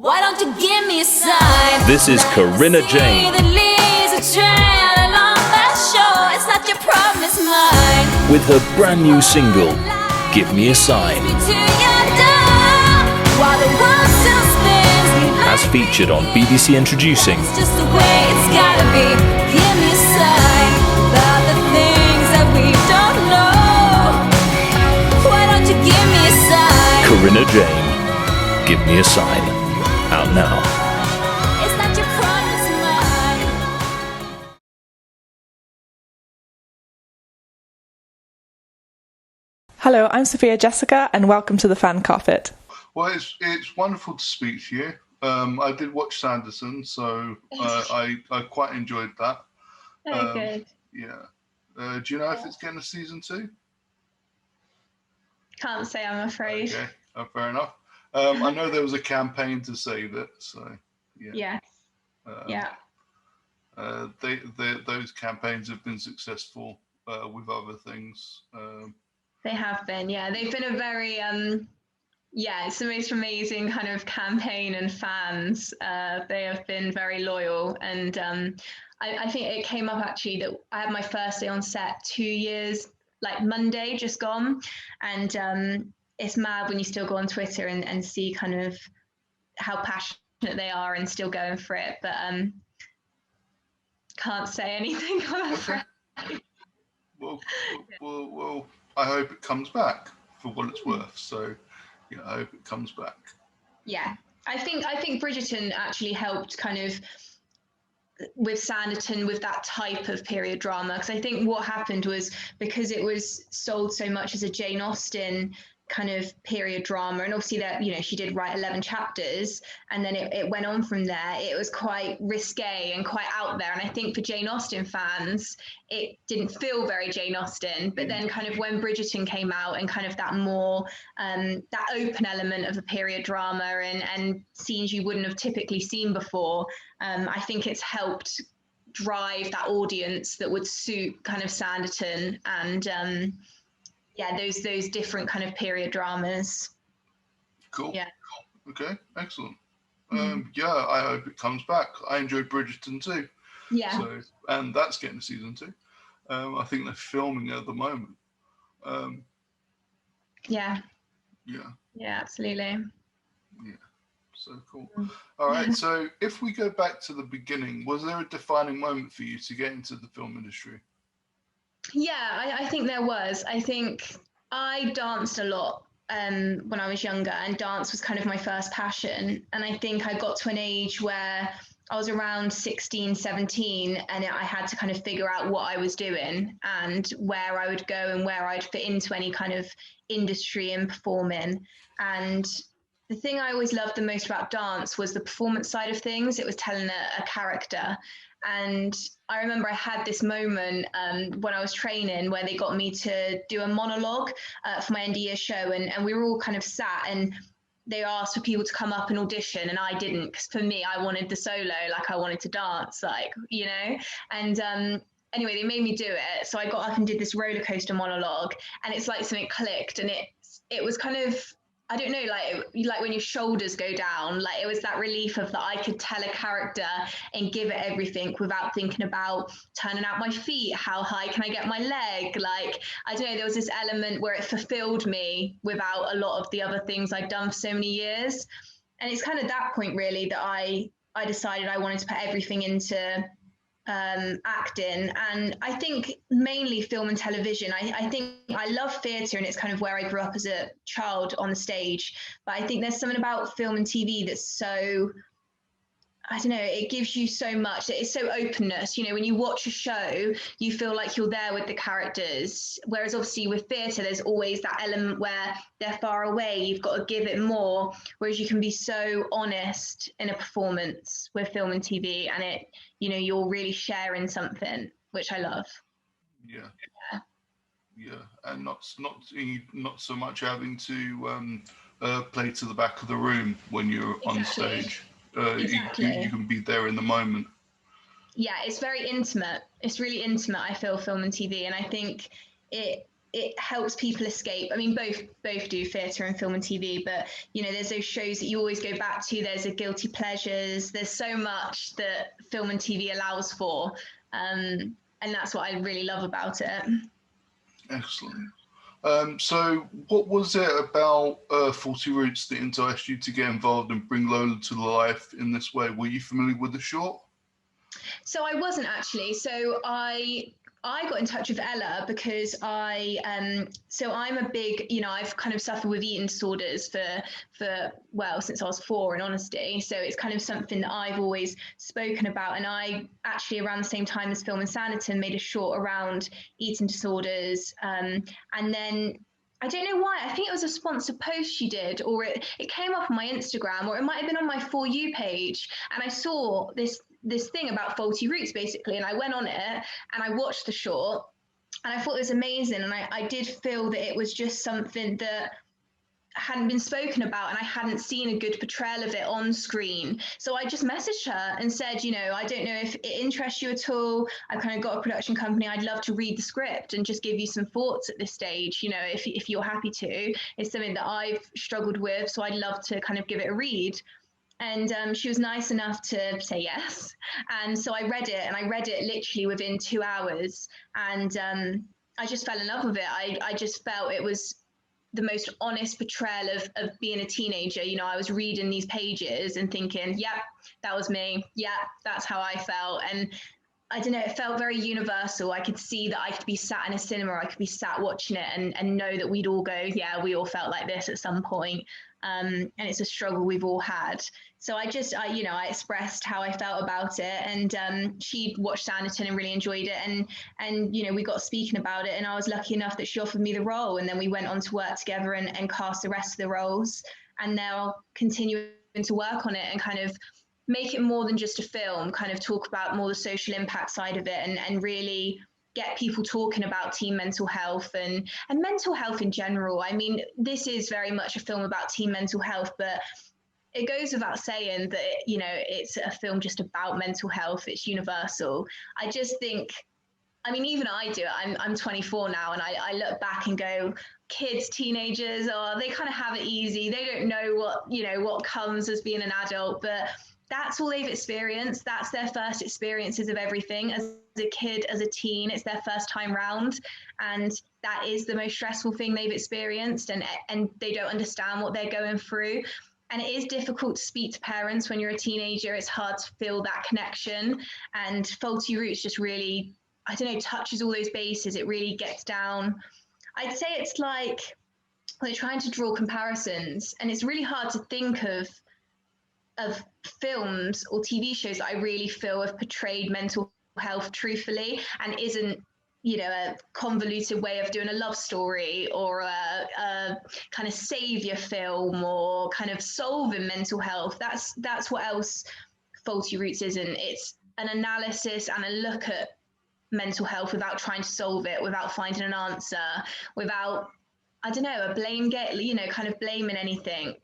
Why don't you give me a sign? This is Corinna Jane. The leaves are trailing on that shore. It's not your problem, it's mine. With her brand new single, Give Me a Sign. Leads me to your door, while the world still spins. As featured on BBC Introducing. It's just the way it's gotta be. Give me a sign about the things that we don't know. Why don't you give me a sign? Corinna Jane, Give Me a Sign. Out now. It's not your problem, it's mine. Hello, I'm Sophia Jessica, and welcome to the Fan Carpet. Well, it's wonderful to speak to you. I did watch Sanderson, so I quite enjoyed that. Very good. Yeah. Do you know if it's getting a season 2? Can't say, I'm afraid. Okay, fair enough. I know there was a campaign to save it, so yeah. Yes. Those campaigns have been successful with other things. They have been, yeah. They've been a very, it's the most amazing kind of campaign, and fans, they have been very loyal. And I think it came up actually that I had my first day on set 2 years, like Monday just gone. And it's mad when you still go on Twitter and see kind of how passionate they are and still going for it. But can't say anything, I'm afraid. Well, I hope it comes back for what it's worth. So, yeah, I hope it comes back. Yeah, I think Bridgerton actually helped kind of with Sanditon with that type of period drama, because I think what happened was because it was sold so much as a Jane Austen kind of period drama, and obviously that, you know, she did write 11 chapters and then it went on from there. It was quite risque and quite out there, and I think for Jane Austen fans it didn't feel very Jane Austen. But then kind of when Bridgerton came out and kind of that more that open element of a period drama and scenes you wouldn't have typically seen before, I think it's helped drive that audience that would suit kind of Sanditon and those different kind of period dramas. Cool. Yeah. Okay, excellent. I hope it comes back. I enjoyed Bridgerton too. Yeah. So, and that's getting a season 2. I think they're filming at the moment. Yeah. Yeah. Yeah, absolutely. Yeah. So cool. All right. So if we go back to the beginning, was there a defining moment for you to get into the film industry? Yeah, I think there was. I think I danced a lot when I was younger, and dance was kind of my first passion. And I think I got to an age where I was around 16, 17, and I had to kind of figure out what I was doing and where I would go and where I'd fit into any kind of industry and performing. And the thing I always loved the most about dance was the performance side of things. It was telling a character. And I remember I had this moment when I was training where they got me to do a monologue for my end of year show. And we were all kind of sat, and they asked for people to come up and audition. And I didn't, because for me, I wanted the solo, like I wanted to dance, like, you know. And anyway, they made me do it. So I got up and did this roller coaster monologue, and it's like something clicked. And it was kind of, I don't know, like when your shoulders go down, like it was that relief of that I could tell a character and give it everything without thinking about turning out my feet. How high can I get my leg? Like, I don't know, there was this element where it fulfilled me without a lot of the other things I'd done for so many years. And it's kind of that point really that I decided I wanted to put everything into acting. And I think mainly film and television. I think I love theatre, and it's kind of where I grew up as a child on the stage. But I think there's something about film and TV that's so, I don't know, it gives you so much. It's so openness. You know, when you watch a show, you feel like you're there with the characters. Whereas obviously with theatre, there's always that element where they're far away. You've got to give it more. Whereas you can be so honest in a performance with film and TV, and it, you know, you're really sharing something, which I love. Yeah, and not so much having to play to the back of the room when you're on stage. Exactly. You can be there in the moment. Yeah, it's very intimate. It's really intimate, I feel, film and TV. And I think it it helps people escape. I mean, both do theatre and film and TV, but you know, there's those shows that you always go back to. There's a guilty pleasures. There's so much that film and TV allows for, and that's what I really love about it. Excellent. So what was it about 40 Roots that enticed you to get involved and bring Lola to life in this way? Were you familiar with the short? So I wasn't actually. So I got in touch with Ella because so I'm a big, you know, I've kind of suffered with eating disorders well, since I was 4, in honesty. So it's kind of something that I've always spoken about. And I actually, around the same time as Film and Sanditon, made a short around eating disorders. And then I don't know why, I think it was a sponsored post she did, or it came up on my Instagram, or it might have been on my For You page. And I saw this thing about Faulty Roots, basically, and I went on it and I watched the short and I thought it was amazing, and I did feel that it was just something that hadn't been spoken about, and I hadn't seen a good portrayal of it on screen. So I just messaged her and said, you know, I don't know if it interests you at all. I've kind of got a production company. I'd love to read the script and just give you some thoughts at this stage, you know, if you're happy to. It's something that I've struggled with, so I'd love to kind of give it a read. And she was nice enough to say yes. And so I read it, and I read it literally within 2 hours. And I just fell in love with it. I just felt it was the most honest portrayal of being a teenager. You know, I was reading these pages and thinking, yep, that was me. Yeah, that's how I felt. And I don't know, it felt very universal. I could see that I could be sat in a cinema, I could be sat watching it and know that we'd all go, yeah, we all felt like this at some point. And it's a struggle we've all had. So I expressed how I felt about it, and she watched Sanditon and really enjoyed it, and you know, we got speaking about it, and I was lucky enough that she offered me the role, and then we went on to work together and cast the rest of the roles, and now continuing to work on it and kind of make it more than just a film, kind of talk about more the social impact side of it, and really get people talking about teen mental health and mental health in general. I mean, this is very much a film about teen mental health, but it goes without saying that, you know, it's a film just about mental health. It's universal. I just think, I mean, even I do it. I'm 24 now, and I look back and go, kids, teenagers, they kind of have it easy. They don't know what comes as being an adult, but that's all they've experienced. That's their first experiences of everything. As a kid, as a teen, it's their first time round, and that is the most stressful thing they've experienced, and they don't understand what they're going through. And it is difficult to speak to parents when you're a teenager. It's hard to feel that connection, and Faulty Roots just really, I don't know, touches all those bases. It really gets down. I'd say it's like they're trying to draw comparisons, and it's really hard to think of films or TV shows that I really feel have portrayed mental health truthfully and isn't, you know, a convoluted way of doing a love story or a kind of savior film or kind of solving mental health. That's what else Faulty Roots isn't. It's an analysis and a look at mental health without trying to solve it, without finding an answer, without, I don't know, a blame game, you know, kind of blaming anything.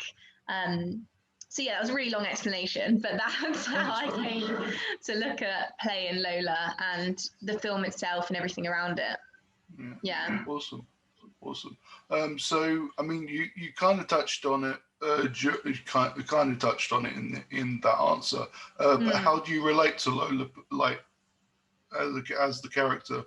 So yeah, that was a really long explanation, but that's how I came to look at playing Lola and the film itself and everything around it. Yeah. Awesome. So, I mean, you kind of touched on it. You kind of touched on it in that answer. But how do you relate to Lola, like as the character?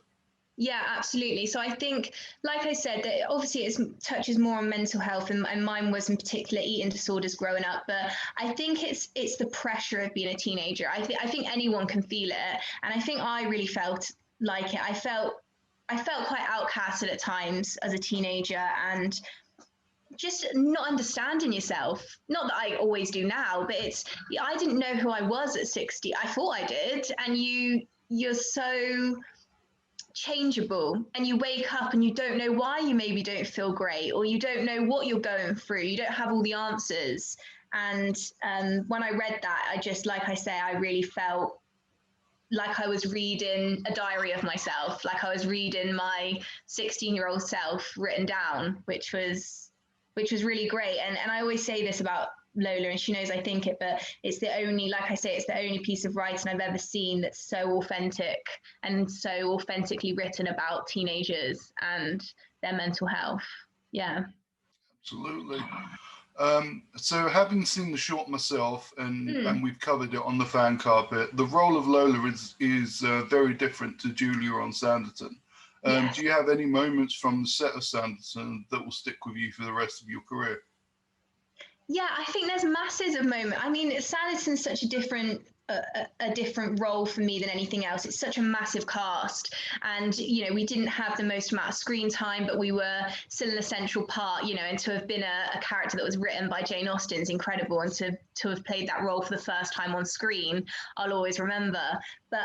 Yeah, absolutely. So I think, like I said, that obviously it touches more on mental health, and mine was in particular eating disorders growing up. But I think it's the pressure of being a teenager. I think anyone can feel it, and I think I really felt like it. I felt quite outcasted at times as a teenager, and just not understanding yourself. Not that I always do now, but I didn't know who I was at 60. I thought I did, and you're so changeable, and you wake up and you don't know why you maybe don't feel great, or you don't know what you're going through. You don't have all the answers. And when I read that, I just, like I say, I really felt like I was reading a diary of myself, like I was reading my 16-year-old self written down, which was really great. And I always say this about Lola, and she knows I think it, but it's the only, like I say, it's the only piece of writing I've ever seen that's so authentic and so authentically written about teenagers and their mental health. Yeah. Absolutely. So having seen the short myself, and we've covered it on the fan carpet, the role of Lola is very different to Julia on Sanditon. Do you have any moments from the set of Sanditon that will stick with you for the rest of your career? Yeah, I think there's masses of moments. I mean, Sanditon's such a different role for me than anything else. It's such a massive cast, and we didn't have the most amount of screen time, but we were still an essential part. And to have been a character that was written by Jane Austen is incredible, and to have played that role for the first time on screen, I'll always remember. But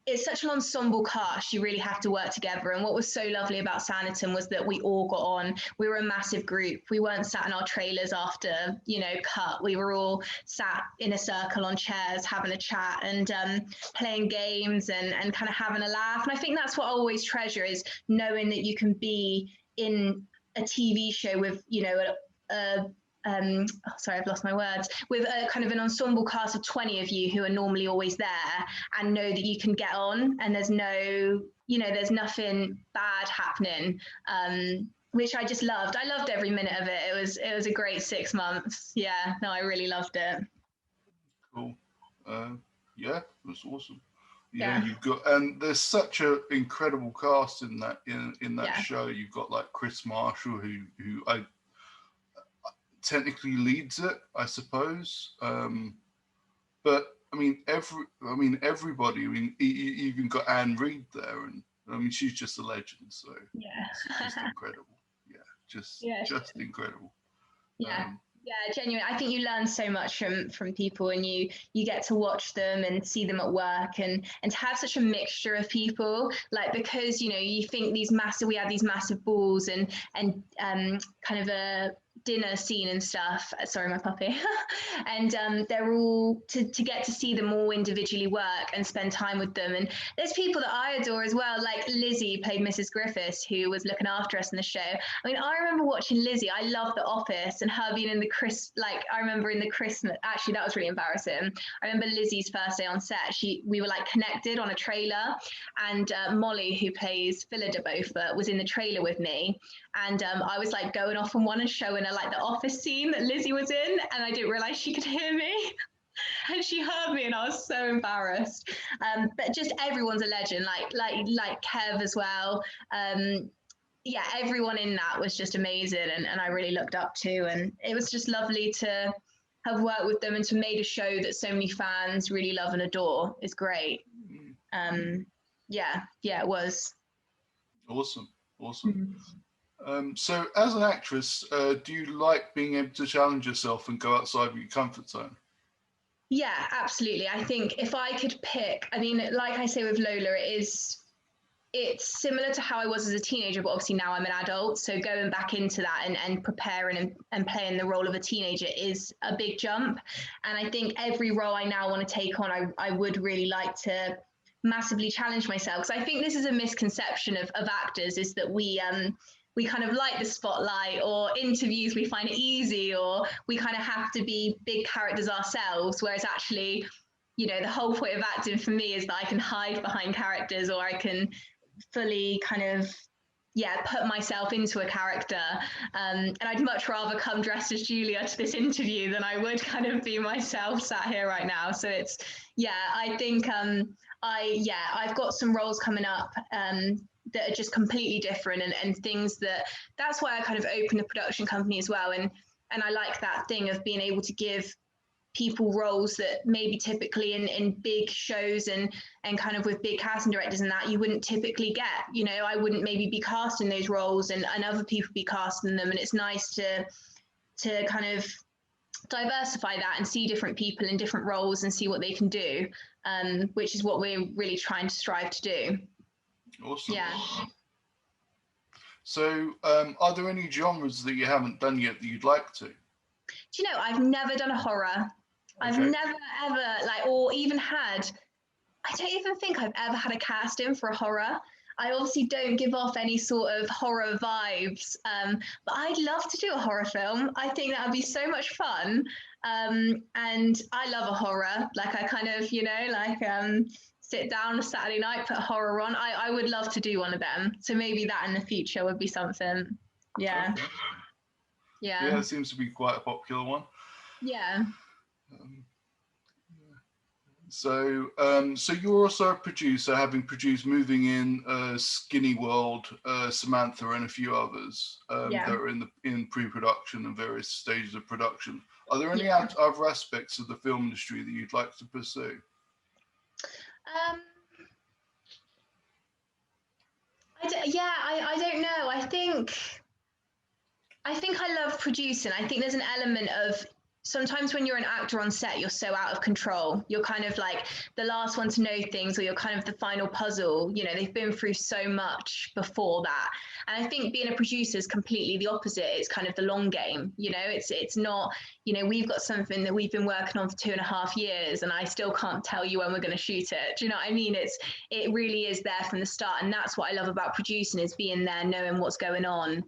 it's such an ensemble cast. You really have to work together. And what was so lovely about Sanditon was that we all got on. We were a massive group. We weren't sat in our trailers after, cut. We were all sat in a circle on chairs, having a chat and playing games and kind of having a laugh. And I think that's what I always treasure, is knowing that you can be in a TV show with, sorry, I've lost my words, with a kind of an ensemble cast of 20 of you who are normally always there, and know that you can get on and there's there's nothing bad happening, which I just loved. I loved every minute of it. It was a great 6 months. Yeah, no, I really loved it. Cool. Yeah, it was awesome. Yeah, you've got, and there's such an incredible cast in that show. You've got like Chris Marshall, who I technically leads it, I suppose. But I mean, everybody. I mean, you even got Anne Reid there, and I mean, she's just a legend. So it's just incredible. Yeah, just incredible. Yeah. Yeah, genuinely. I think you learn so much from people, and you get to watch them and see them at work, and to have such a mixture of people, like, because you think we had these massive balls and kind of a dinner scene and stuff. Sorry, my puppy. And they're all to get to see them all individually work and spend time with them. And there's people that I adore as well, like Lizzie played Mrs. Griffiths, who was looking after us in the show. I mean, I remember watching Lizzie. I love The Office, and her being in I remember in the Christmas, actually that was really embarrassing. I remember Lizzie's first day on set, we were like connected on a trailer, and Molly, who plays Phillida Beaufort, was in the trailer with me. And I was like going off on one and showing her like the office scene that Lizzie was in, and I didn't realize she could hear me. And she heard me, and I was so embarrassed. But just everyone's a legend, like Kev as well. Yeah, everyone in that was just amazing, and I really looked up to, and it was just lovely to have worked with them and to made a show that so many fans really love and adore. Is great. Yeah, it was. Awesome. So as an actress, do you like being able to challenge yourself and go outside of your comfort zone? Yeah, absolutely. I think if I could pick, I mean, like I say with Lola, it's similar to how I was as a teenager, but obviously now I'm an adult. So going back into that and preparing and playing the role of a teenager is a big jump. And I think every role I now want to take on, I would really like to massively challenge myself. Because I think this is a misconception of actors, is that we kind of like the spotlight, or interviews we find it easy, or we kind of have to be big characters ourselves, whereas actually, the whole point of acting for me is that I can hide behind characters, or I can fully kind of put myself into a character, and I'd much rather come dressed as Julia to this interview than I would kind of be myself sat here right now. So it's I think I've got some roles coming up that are just completely different, and things that's why I kind of opened a production company as well, and I like that thing of being able to give people roles that maybe typically in big shows and kind of with big casting directors and that you wouldn't typically get. I wouldn't maybe be cast in those roles, and other people be casting them, and it's nice to kind of diversify that and see different people in different roles and see what they can do, which is what we're really trying to strive to do. Awesome. Yeah. So are there any genres that you haven't done yet that you'd like to? Do you know, I've never done a horror. I've never ever or even I don't even think I've ever had a casting for a horror. I obviously don't give off any sort of horror vibes, but I'd love to do a horror film. I think that would be so much fun. And I love a horror. I kind of, sit down a Saturday night, put horror on. I would love to do one of them. So maybe that in the future would be something. Yeah. Okay. Yeah. Yeah, it seems to be quite a popular one. Yeah. So you're also a producer, having produced Moving In, Skinny World, Samantha, and a few others that are in pre-production and various stages of production. Are there any other aspects of the film industry that you'd like to pursue? I don't know. I think I love producing. I think there's an element of sometimes when you're an actor on set, you're so out of control. You're kind of like the last one to know things, or you're kind of the final puzzle. You know, they've been through so much before that. And I think being a producer is completely the opposite. It's kind of the long game. You know, it's not, you know, we've got something that we've been working on for 2.5 years and I still can't tell you when we're going to shoot it. Do you know what I mean? It really is there from the start. And that's what I love about producing, is being there, knowing what's going on.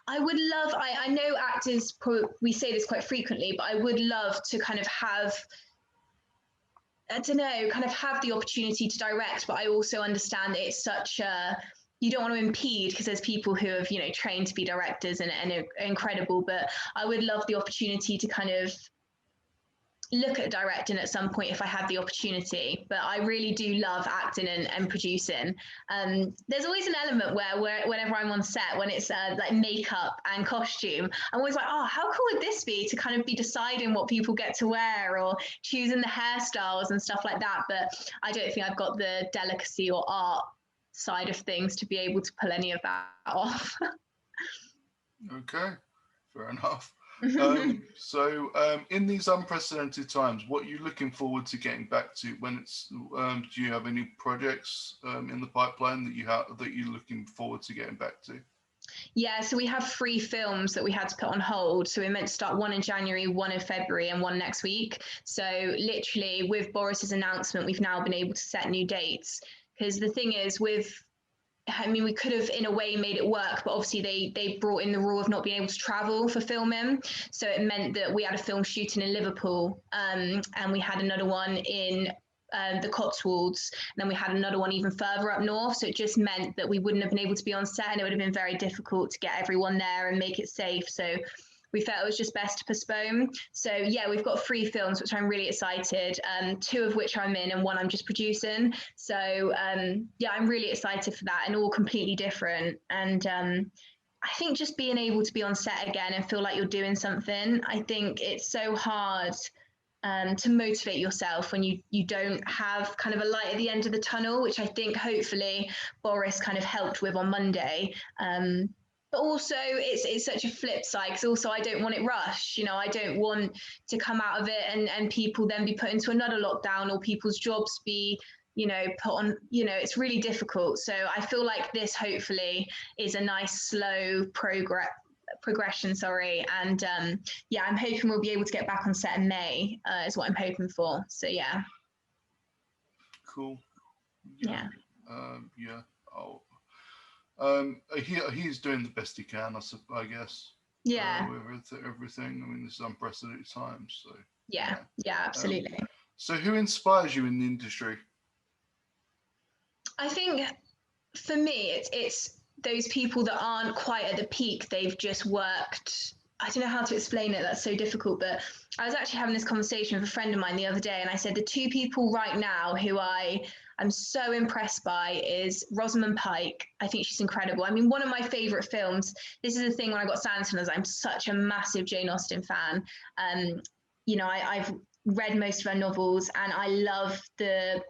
I would love, I know actors, we say this quite frequently, but I would love to kind of have, I don't know, kind of have the opportunity to direct, but I also understand that it's such a, you don't want to impede, because there's people who have, you know, trained to be directors and are incredible, but I would love the opportunity to kind of look at directing at some point if I had the opportunity. But I really do love acting and producing. There's always an element where whenever I'm on set, when it's like makeup and costume, I'm always like, oh, how cool would this be, to kind of be deciding what people get to wear or choosing the hairstyles and stuff like that. But I don't think I've got the delicacy or art side of things to be able to pull any of that off. Okay, fair enough. So in these unprecedented times, what are you looking forward to getting back to when it's, do you have any projects in the pipeline that you're looking forward to getting back to? Yeah, so we have 3 films that we had to put on hold. So we meant to start one in January, one in February, and one next week. So literally with Boris's announcement, we've now been able to set new dates. Because the thing is, we could have in a way made it work, but obviously they brought in the rule of not being able to travel for filming. So it meant that we had a film shooting in Liverpool, and we had another one in the Cotswolds, and then we had another one even further up north. So it just meant that we wouldn't have been able to be on set, and it would have been very difficult to get everyone there and make it safe. So we felt it was just best to postpone. So yeah, we've got 3 films, which I'm really excited. 2 of which I'm in and one I'm just producing. So yeah, I'm really excited for that, and all completely different. And I think just being able to be on set again and feel like you're doing something, I think it's so hard to motivate yourself when you don't have kind of a light at the end of the tunnel, which I think hopefully Boris kind of helped with on Monday. But also it's such a flip side, because also I don't want it rushed. You know, I don't want to come out of it and people then be put into another lockdown, or people's jobs be, you know, put on, you know, it's really difficult. So I feel like this hopefully is a nice slow progression, and yeah, I'm hoping we'll be able to get back on set in May, is what I'm hoping for. So yeah. Cool. Yeah. Yeah. He's doing the best he can, I guess. Yeah. With everything. I mean, this is unprecedented times. So yeah, absolutely. So who inspires you in the industry? I think for me, it's those people that aren't quite at the peak. They've just worked. I don't know how to explain it. That's so difficult. But I was actually having this conversation with a friend of mine the other day, and I said the 2 people right now who I'm so impressed by is Rosamund Pike. I think she's incredible. I mean, one of my favorite films, this is the thing when I got Sanderson, is I'm such a massive Jane Austen fan. You know, I've read most of her novels, and I love the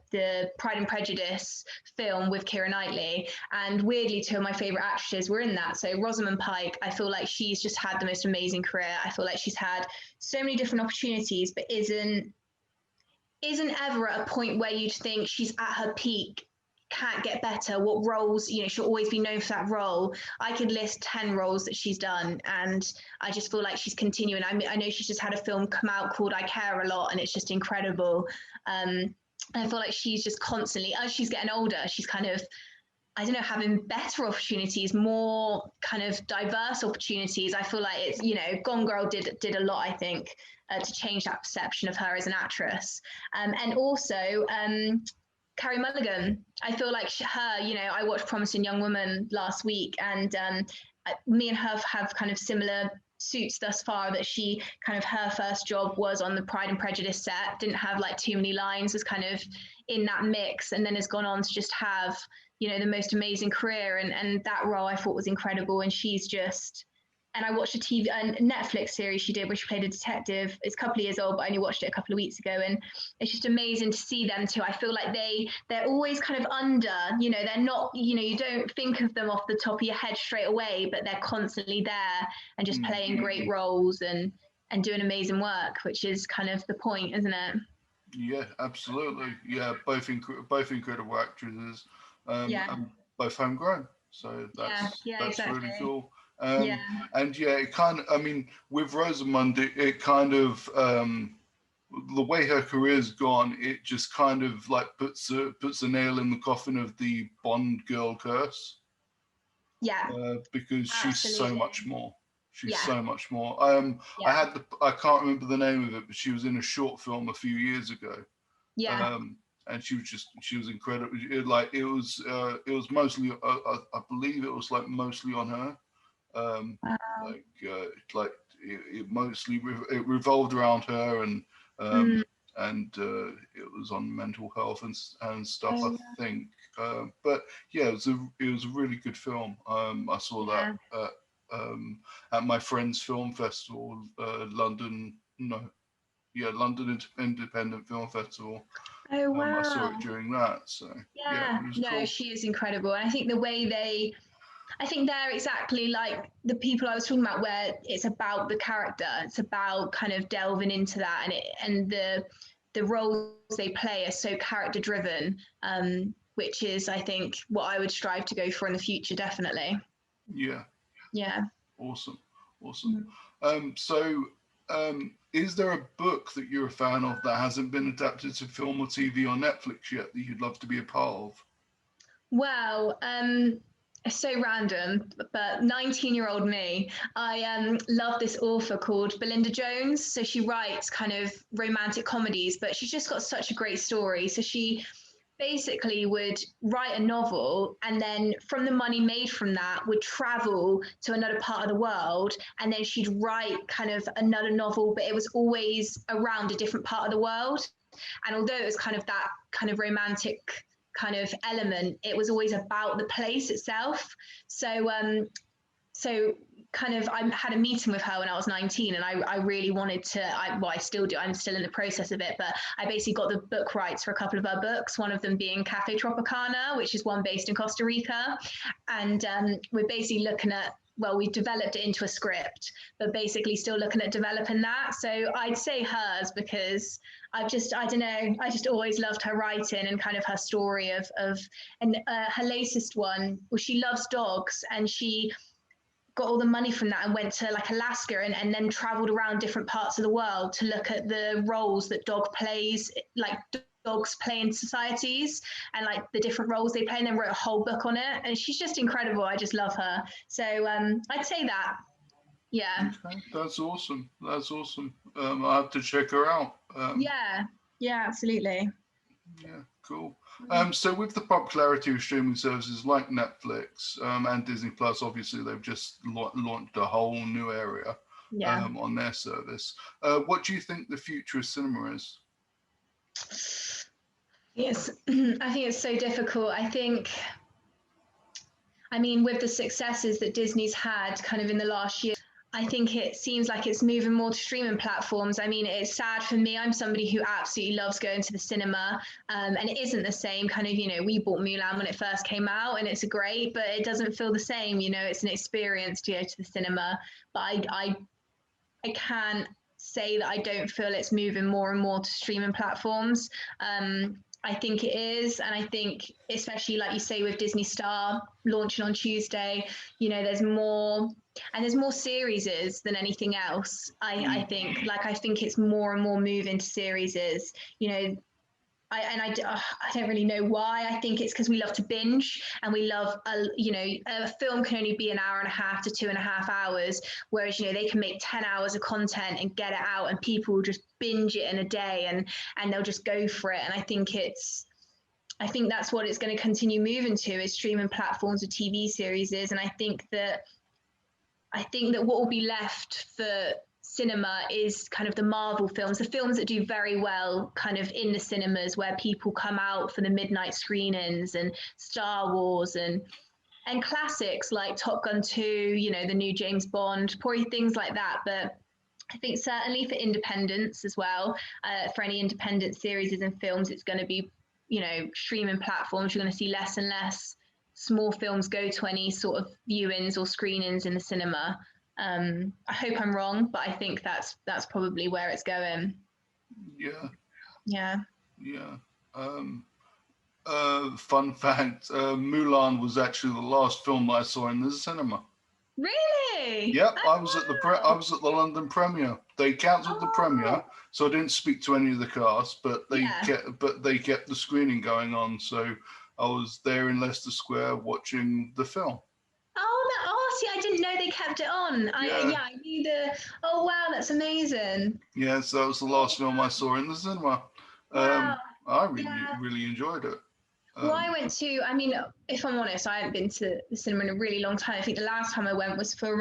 Pride and Prejudice film with Keira Knightley, and weirdly 2 of my favorite actresses were in that. So Rosamund Pike, I feel like she's just had the most amazing career. I feel like she's had so many different opportunities, but isn't ever at a point where you'd think she's at her peak, can't get better. What roles, you know, she'll always be known for that role. I could list 10 roles that she's done, and I just feel like she's continuing. I know she's just had a film come out called I Care a Lot, and it's just incredible. And I feel like she's just constantly, as she's getting older, she's kind of, I don't know, having better opportunities, more kind of diverse opportunities. I feel like it's, you know, Gone Girl did a lot, I think. to change that perception of her as an actress. And also Carrie Mulligan. I feel like her, you know, I watched Promising Young Woman last week, and me and her have kind of similar suits thus far, that she kind of, her first job was on the Pride and Prejudice set, didn't have like too many lines, was kind of in that mix, and then has gone on to just have, you know, the most amazing career, and that role I thought was incredible. And she's just, and I watched a Netflix series she did where she played a detective. It's a couple of years old, but I only watched it a couple of weeks ago, and it's just amazing to see them too. I feel like they're always kind of under, you know, they're not, you know, you don't think of them off the top of your head straight away, but they're constantly there and just playing great roles and doing amazing work, which is kind of the point, isn't it? Yeah, absolutely. Yeah, both incredible actresses, and both homegrown. So that's exactly. Really cool. And yeah, it kind of, I mean, with Rosamund, it kind of, the way her career's gone, it just kind of like puts a nail in the coffin of the Bond girl curse. Yeah. Because she's so much more. She's so much more. I can't remember the name of it, but she was in a short film a few years ago. Yeah. And she was incredible. It was mostly, I believe it was like mostly on her. It mostly revolved around her, and it was on mental health and stuff. I think, but yeah, it was a really good film. I saw that at my friend's film festival, London Independent Film Festival. Oh wow! I saw it during that. So it was cool. She is incredible, and I think the way I think they're exactly like the people I was talking about, where it's about the character, it's about kind of delving into that, and the roles they play are so character driven, which is, I think, what I would strive to go for in the future, definitely. Yeah. Awesome. Is there a book that you're a fan of that hasn't been adapted to film or TV or Netflix yet that you'd love to be a part of? Well, it's so random, but 19-year-old me, I love this author called Belinda Jones. So she writes kind of romantic comedies, but she's just got such a great story. So she basically would write a novel, and then from the money made from that would travel to another part of the world, and then she'd write kind of another novel, but it was always around a different part of the world. And although it was kind of that kind of romantic kind of element, it was always about the place itself. So kind of, I had a meeting with her when I was 19, and I really wanted to, I still do, I'm still in the process of it, but I basically got the book rights for a couple of her books, one of them being Cafe Tropicana, which is one based in Costa Rica. And we're basically looking at, well, we developed it into a script, but basically still looking at developing that. So I'd say hers, because I don't know, I just always loved her writing and kind of her story and her latest one, well, she loves dogs, and she got all the money from that and went to like Alaska, and then traveled around different parts of the world to look at the roles that dogs play in societies, and like the different roles they play, and then wrote a whole book on it. And she's just incredible. I just love her. So I'd say that. Yeah. Okay. That's awesome. I'll have to check her out. Yeah, absolutely. Yeah, cool. So with the popularity of streaming services like Netflix and Disney Plus, obviously they've just launched a whole new area on their service. What do you think the future of cinema is? Yes, I think it's so difficult. I mean, with the successes that Disney's had kind of in the last year, I think it seems like it's moving more to streaming platforms. I mean, it's sad for me. I'm somebody who absolutely loves going to the cinema, and it isn't the same kind of, you know, we bought Mulan when it first came out, and it's great, but it doesn't feel the same. You know, it's an experience to go to the cinema, but I can't say that I don't feel it's moving more and more to streaming platforms. I think it is. And I think, especially like you say, with Disney Star launching on Tuesday, you know, there's more series than anything else. I think it's more and more moving to series. You know, I don't really know why. I think it's because we love to binge, and we love, a film can only be an hour and a half to 2.5 hours, whereas, they can make 10 hours of content and get it out, and people will just binge it in a day, and they'll just go for it. And I think that's what it's going to continue moving to, is streaming platforms with TV series. And I think that what will be left for cinema is kind of the Marvel films, the films that do very well kind of in the cinemas, where people come out for the midnight screenings, and Star Wars and classics like Top Gun 2, the new James Bond, probably things like that. But I think certainly for independents as well, for any independent series and films, it's going to be, streaming platforms. You're going to see less and less small films go to any sort of viewings or screenings in the cinema. I hope I'm wrong, but I think that's probably where it's going. Yeah. Fun fact: Mulan was actually the last film that I saw in the cinema. Really? Yep, Oh, I was at the London premiere. They cancelled the premiere, so I didn't speak to any of the cast, but they kept the screening going on. So I was there in Leicester Square watching the film. See, I didn't know they kept it on. I knew oh wow, that's amazing. Yeah, so that was the last film I saw in the cinema. Wow. I really enjoyed it. Well, I went to, if I'm honest, I haven't been to the cinema in a really long time. I think the last time I went was for,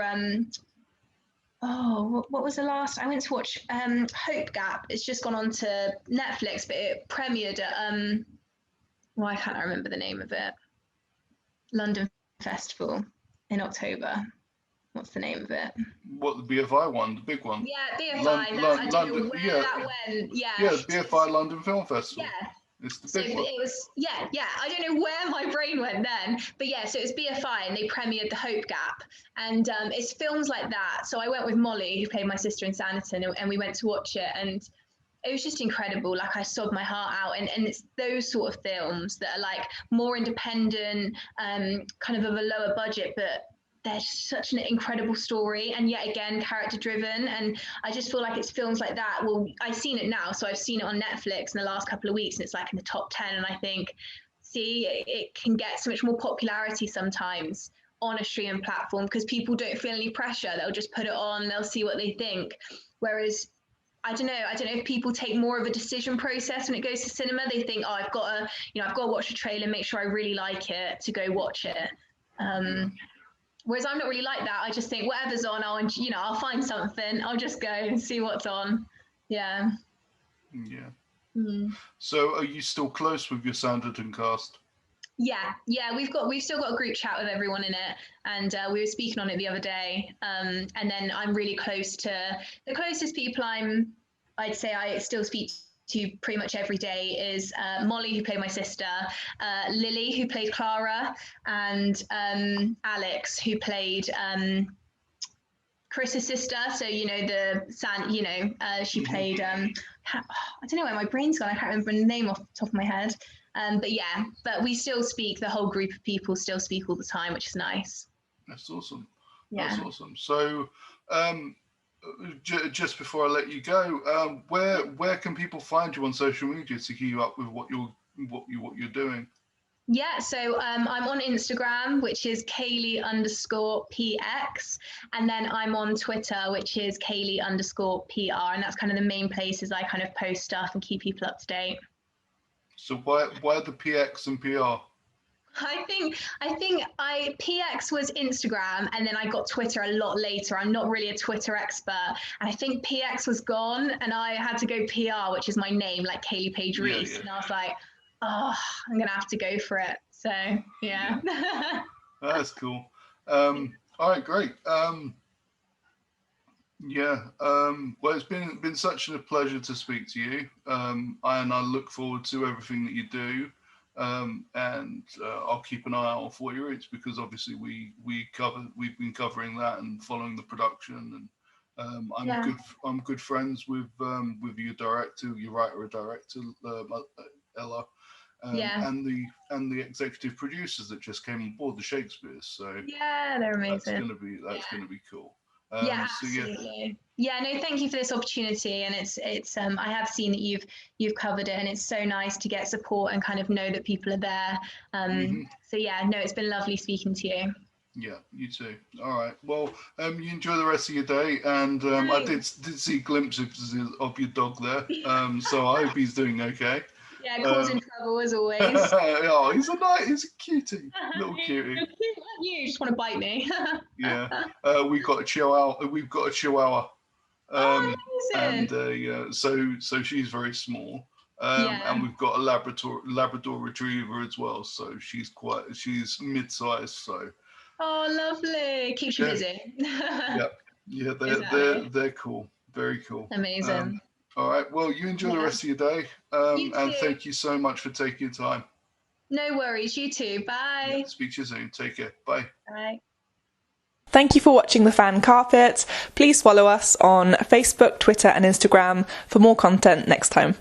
what was the last? I went to watch Hope Gap. It's just gone on to Netflix, but it premiered at, why can't I remember the name of it? London Festival in October. What's the name of it? What, the BFI one, the big one? Yeah, BFI. I don't know where that went. Yeah, the BFI London Film Festival. Yeah. It's the big one. It was, I don't know where my brain went then, but so it was BFI, and they premiered The Hope Gap, and it's films like that. So I went with Molly, who played my sister in Sanditon, and we went to watch it, and it was just incredible. Like, I sobbed my heart out, and it's those sort of films that are like more independent, kind of a lower budget, but they're such an incredible story, and yet again character driven. And I just feel like it's films like that. Well, I've seen it now, so I've seen it on Netflix in the last couple of weeks, and it's like in the top 10. And I think, it can get so much more popularity sometimes on a streaming platform, because people don't feel any pressure. They'll just put it on, they'll see what they think. Whereas I don't know if people take more of a decision process when it goes to cinema. They think, I've got to watch the trailer, make sure I really like it to go watch it. Whereas I'm not really like that. I just think whatever's on, I'll find something. I'll just go and see what's on. Yeah. Yeah. Mm. So are you still close with your Sanditon cast? Yeah. We've still got a group chat with everyone in it, and we were speaking on it the other day. And then I'm really close to the closest people I'd say I still speak to pretty much every day is Molly, who played my sister, Lily, who played Clara, and Alex, who played Chris's sister. So she played. I don't know where my brain's gone. I can't remember the name off the top of my head. But we still speak. The whole group of people still speak all the time, which is nice. That's awesome. Yeah. That's awesome. So. Just before I let you go, where can people find you on social media to keep up with what you're doing? Yeah, so I'm on Instagram, which is Kayleigh_PX, and then I'm on Twitter, which is Kayleigh_PR, and that's kind of the main places I kind of post stuff and keep people up to date. So why the PX and PR? I think PX was Instagram, and then I got Twitter a lot later. I'm not really a Twitter expert, and I think PX was gone, and I had to go PR, which is my name, like Kayleigh-Paige Rees. Yeah. And I was like, I'm gonna have to go for it. So yeah. That's cool. All right, great. Well, it's been such a pleasure to speak to you, and I look forward to everything that you do. And I'll keep an eye out for your reach, because obviously we've been covering that and following the production, and I'm good friends with your director, your writer and director, Ella, and the executive producers that just came on board, the Shakespeares. So yeah, they're amazing. That's gonna be cool. Yeah, So yeah, absolutely. Yeah, no, thank you for this opportunity. And it's I have seen that you've covered it, and it's so nice to get support and kind of know that people are there. So yeah, no, it's been lovely speaking to you. yeah, you too. All right. Well, you enjoy the rest of your day, and I did see glimpses of your dog there. So I hope he's doing okay. Yeah, causing trouble as always. Oh, he's a cutie, little cutie. You're cute, aren't you? You just want to bite me. Yeah. We've got a chihuahua. We've got a chihuahua. Oh, And amazing. yeah, so she's very small. Yeah. And we've got a Labrador Retriever as well. So she's mid-sized. So Oh, lovely. Keeps you yeah, busy. yeah, yeah. Exactly. They're cool. Very cool. Amazing. All right. Well, you enjoy the Yeah. rest of your day. You And too. thank you so much for taking your time. No worries. You too. Yeah. Bye. Speak to you soon. Take care. Bye. Bye. Thank you for watching The Fan Carpet. Please follow us on Facebook, Twitter and Instagram for more content next time.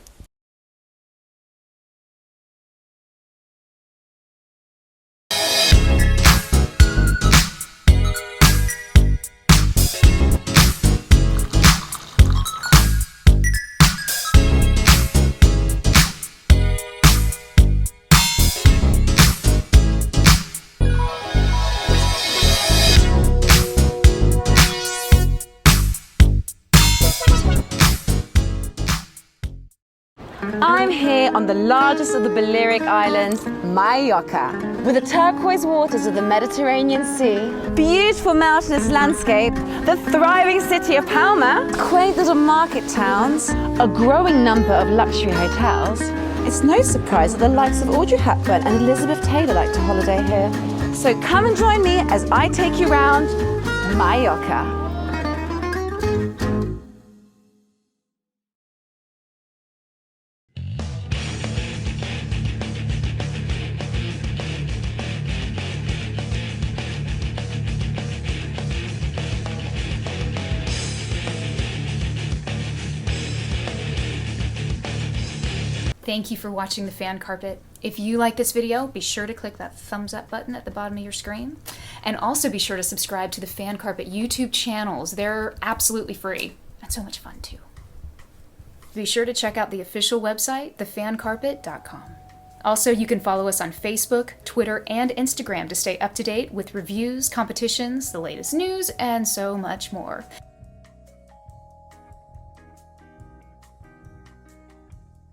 I'm here on the largest of the Balearic Islands, Mallorca, with the turquoise waters of the Mediterranean Sea, beautiful mountainous landscape, the thriving city of Palma, quaint little market towns, a growing number of luxury hotels. It's no surprise that the likes of Audrey Hepburn and Elizabeth Taylor like to holiday here. So come and join me as I take you round Mallorca. Thank you for watching The Fan Carpet. If you like this video, be sure to click that thumbs up button at the bottom of your screen. And also be sure to subscribe to the Fan Carpet YouTube channels. They're absolutely free and so much fun too. Be sure to check out the official website, thefancarpet.com. Also, you can follow us on Facebook, Twitter, and Instagram to stay up to date with reviews, competitions, the latest news, and so much more.